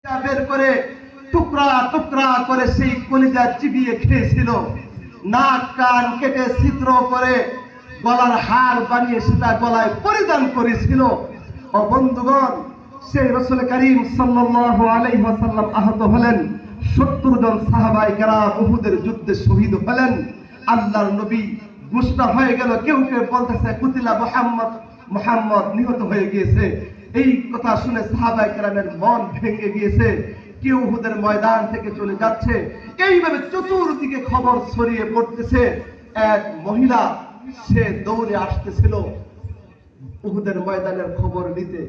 বের করে টুকরা টুকরা করে সেই কলিজা চিবিয়ে খেয়েছিল, নাক কান কেটে ছিদ্র করে গলার হার বানিয়ে সেটা গলায় পরিধান করেছিল। ও বন্ধুগণ, সেই রাসূল করিম সাল্লাল্লাহু আলাইহি ওয়াসাল্লাম আহত হলেন। 70 জন সাহাবায়ে কেরাম উহুদের যুদ্ধে শহীদ হলেন। আল্লাহর নবী গুশটা হয়ে গেল। কেউ কেউ বলতেছে কুতিলা মুহাম্মদ নিহত হয়ে গিয়েছে। এই কথা শুনে সাহাবায়ে কেরামের মন ভেঙে গিয়েছে। কেউ উহুদের ময়দান থেকে চলে যাচ্ছে। এইভাবে চতুর্দিকে খবর ছড়িয়ে পড়তেছে। এক মহিলা সে দৌড়ে আসতেছিল উহুদের ময়দানের খবর নিতে।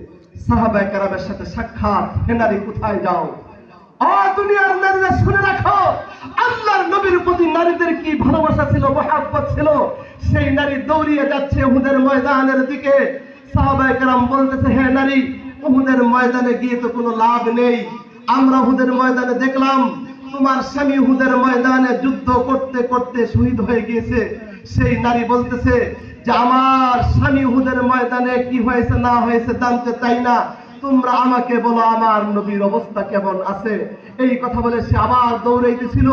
সাহাবায়ে কেরামের সাথে সাক্ষাৎ। হে নারী, কোথায় যাও? দুনিয়ার নারীরা শুনে রাখো, আল্লাহর নবীর প্রতি নারীদের কি ভালোবাসা ছিল, মহব্বত ছিল। সেই নারী দৌড়িয়ে যাচ্ছে উহুদের ময়দানের দিকে। সাহাবায়ে কেরাম বলতেছে, হে নারী, উহুদের ময়দানে গিয়ে তো কোনো লাভ নেই। আমরা উহুদের ময়দানে দেখলাম তোমার স্বামী উহুদের ময়দানে যুদ্ধ করতে করতে শহীদ হয়ে গিয়েছে। সেই নারী বলতেছে যে আমার স্বামী উহুদের ময়দানে কি হয়েছে না হয়েছে জানতে চাই না, তোমরা আমাকে বলো আমার নবীর অবস্থা কেমন আছে। এই কথা বলে সে আবার দৌড়াইতেছিল।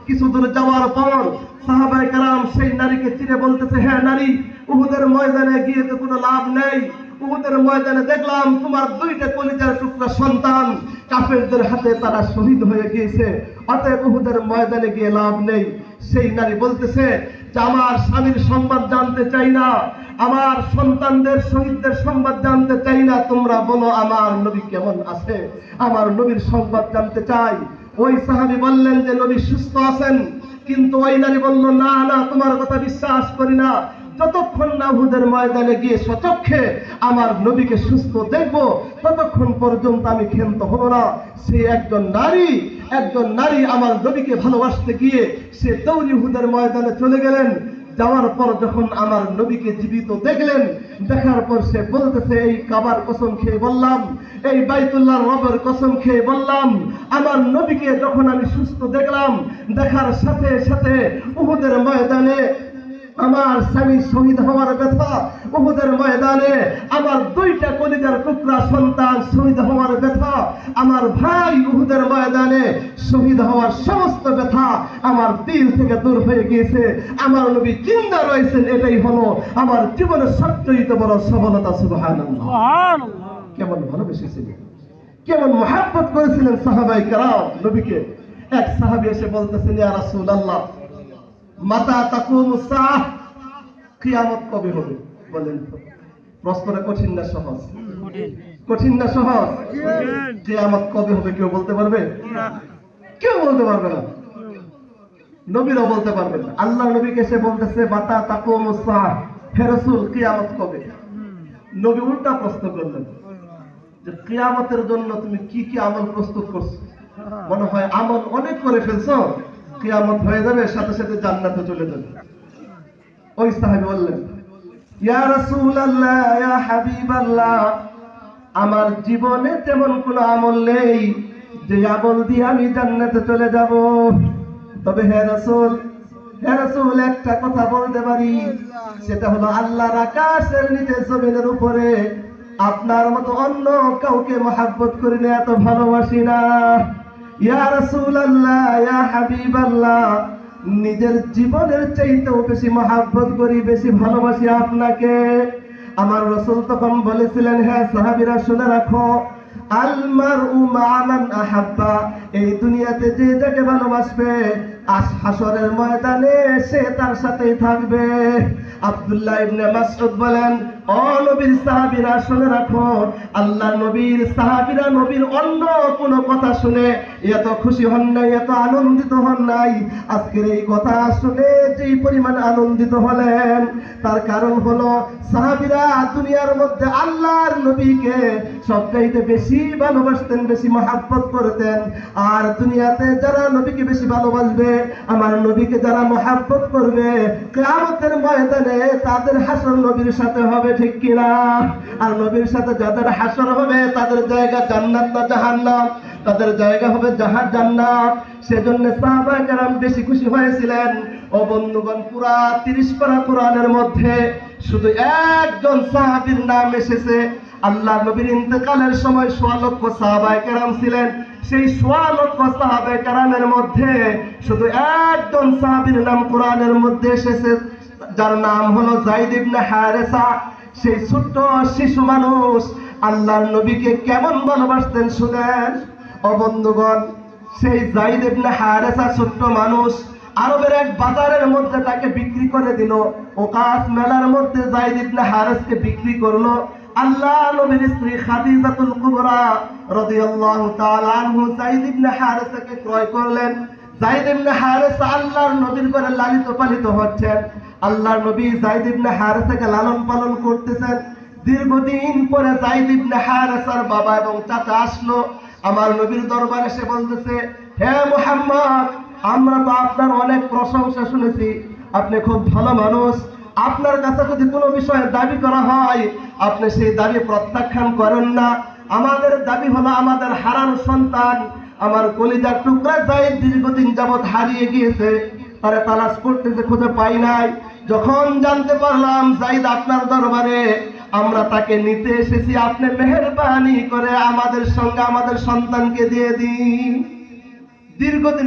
কিছু দূর যাওয়ার পর সাহাবায়ে কেরাম সেই নারীকে চিনে বলতেছে, হ্যাঁ নারী, উহুদের ময়দানে গিয়ে তো কোনো লাভ নেই। উহুদের ময়দানে দেখলাম তোমার 2টা কলিজার টুকরা সন্তান কাফেরদের হাতে তারা শহীদ হয়ে গিয়েছে, অতএব উহুদের ময়দানে গিয়ে লাভ নেই। সেই নারী বলতেছে যে আমার স্বামীর সংবাদ জানতে চাই না, আমার সন্তানদের শহীদদের সংবাদ জানতে চাই না, তোমরা বলো আমার নবী কেমন আছে, আমার নবীর সংবাদ জানতে চাই। ওই সাহাবী বললেন যে নবী সুস্থ আছেন। কিন্তু ওই নারী বলল, না না, তোমার কথা বিশ্বাস করি না, যতক্ষণ না উহুদের ময়দানে গিয়ে সচক্ষে আমার নবীকে সুস্থ দেখব ততক্ষণ পর্যন্ত আমি ক্ষান্ত হব না। সে একজন নারী আমার নবীকে ভালোবাসতে গিয়ে সে দৌড়ি উহুদের ময়দানে চলে গেলেন। যাওয়ার পর যখন আমার নবীকে জীবিত দেখলেন, দেখার পর সে বলতেছে, এই কাবার কসম খেয়ে বললাম, এই বাইতুল্লাহর রবের কসম খেয়ে বললাম, আমার নবীকে যখন আমি সুস্থ দেখলাম, দেখার সাথে সাথে উহুদের ময়দানে আমার স্বামী শহীদ হওয়ার ব্যথা, উহুদের ময়দানে আমার 2টা কলিজার টুকরা সন্তান শহীদ হওয়ার ব্যথা, আমার ভাই উহুদের ময়দানে শহীদ হওয়ার সমস্ত ব্যথা আমার দিল থেকে দূর হয়ে গিয়েছে। আমার নবী জিন্দা রয়েছেন, এটাই হলো আমার জীবনের সবচেয়ে বড় সফলতা। সুবহানাল্লাহ। কেমন ভালোবেসেছিলেন, কেমন মহব্বত করেছিলেন সাহাবায়ে কেরাম নবীকে। এক সাহাবী এসে বলতেছেন, ইয়া রাসূলুল্লাহ, মাতা তাকুমুস সাআহ, কিয়ামত কবে হবে? বলেন তো, প্রশ্নটা কঠিন না সহজ? কঠিন না সহজ? কিয়ামত কবে হবে কেউ বলতে পারবে? কেউ বলতে পারবে না, নবীরাও বলতে পারবেন না। আল্লাহ নবীকে এসে বলতেছে, মাতা তাকুমুস সাআহ, হে রাসূল কিয়ামত কবে? নবী উল্টা প্রশ্ন করলেন যে কিয়ামতের জন্য তুমি কি কি আমল প্রস্তুত করছো? মনে হয় আমল অনেক করে ফেলছো, কিয়ামত হয়ে যাবে সাথে সাথে জান্নাতে চলে যাবে। ওই সাহাবী বললেন, ইয়া রাসূলুল্লাহ, ইয়া হাবিবাল্লাহ, আমার জীবনে তেমন কোনো আমল নেই যে আমল দিয়ে আমি জান্নাতে চলে যাব। তবে হে রাসূল, একটা কথা বলতে পারি, সেটা হলো আল্লাহর আকাশের নিচে জমিনের উপরে আপনার মতো অন্য কাউকে মহব্বত করি না, এত ভালোবাসি না। ইয়া রাসূলুল্লাহ, ইয়া হাবিবাল্লাহ, নিজের জীবনের চাইতেও বেশি মহব্বত করি, বেশি ভালোবাসি আপনাকে। আমার রাসূল তখন বলেছিলেন, হ্যাঁ সাহাবীরা শুনে রাখো, আল মারউ মা মান আহাব্বা, এই দুনিয়াতে যে যাকে ভালোবাসবে হাসরের ময়দানে সে তার সাথেই থাকবে। আব্দুল্লাহ ইবনে মাসউদ বলেন, ও নবীর সাহাবীরা শুনে রাখো, আল্লাহ নবীর সাহাবীরা নবীর অন্য কোনো কথা শুনে এত খুশি হন নাই, এত আনন্দিত হন নাই। আজকের এই কথা শুনে যে পরিমাণ আনন্দিত হলেন, তার কারণ হলো সাহাবীরা দুনিয়ার মধ্যে আল্লাহর নবীকে সবচাইতে বেশি ভালোবাসতেন, বেশি মহব্বত করতেন। আর দুনিয়াতে যারা নবীকে বেশি ভালোবাসবে, আমার নবীকে যারা মহব্বত করবে, কিয়ামতের ময়দানে তাদের হাসর নবীর সাথে হবে, ঠিক কিনা? আর নবীর সাথে যাদের হাসর হবে তাদের জায়গা জান্নাত না জাহান্নাম? তাদের জায়গা হবে জান্নাত। সেজন্য সাহাবায়ে কেরাম বেশি খুশি হয়েছিলেন। ও বন্ধুগণ, পুরা 30 পারা কোরআনের মধ্যে শুধু একজন সাহাবীর নাম এসেছে, আল্লাহ নবীর ইন্তেকালের সময় ১৬ লক্ষ সাহাবায়ে কেরাম ছিলেন। সেই ১৬ লক্ষ সাহাবায়ে কেরামের মধ্যে শুধু একজন সাহাবীর নাম কোরআনের মধ্যে এসেছে, যার নাম হলো যায়েদ ইবনে হারেসা। সেই ছোট্ট শিশু মানুষ আল্লাহর নবীকে কেমন ভালোবাসতেন শুনেন। ও বন্ধুগণ, সেই যায়েদ ইবনে হারেসা ছোট্ট মানুষ আরবের এক বাজারের মধ্যে তাকে বিক্রি করে দিল। ওকাস মেলার মধ্যে যায়েদ ইবনে হারেসকে বিক্রি করলো। আল্লাহ নবীর স্ত্রী খাদিজাতুল কুবরা রাদিয়াল্লাহু তাআলা আনহু যায়েদ ইবনে হারেসাকে ক্রয় করলেন। যায়েদ ইবনে হারেসা আল্লাহর নবীর ঘরে লালিত পালিত হচ্ছেন। আল্লাহর নবী যায়েদ ইবনে হারেসাকে লালন পালন করতেছেন। দীর্ঘদিন পরে যায়েদ ইবনে হারেসার বাবা এবং চাচা আসলো আমার নবীর দরবারে। এসে বলতেছে, হে মুহাম্মদ, আমরা তো আপনার অনেক প্রশংসা শুনেছি, আপনি খুব ভালো মানুষ। আপনার কাছে যদি কোনো বিষয়ে দাবি করা হয়, আপনি সেই দাবি প্রত্যাখ্যান করেন না। আমাদের দাবি হলো আমাদের হারানো সন্তান, আমার কলিজার টুকরা যায়েদ দীর্ঘদিন যাবৎ হারিয়ে গিয়েছে, তারা তালাশ করতেছে, খুঁজে পাই নাই। যখন জানতে পারলাম যায়েদ আপনার দরবারে, আমরা তাকে নিতে এসেছি। আপনি মেহেরবানি করে আমাদের সঙ্গে আমাদের সন্তানকে দিয়ে দিন। দীর্ঘদিন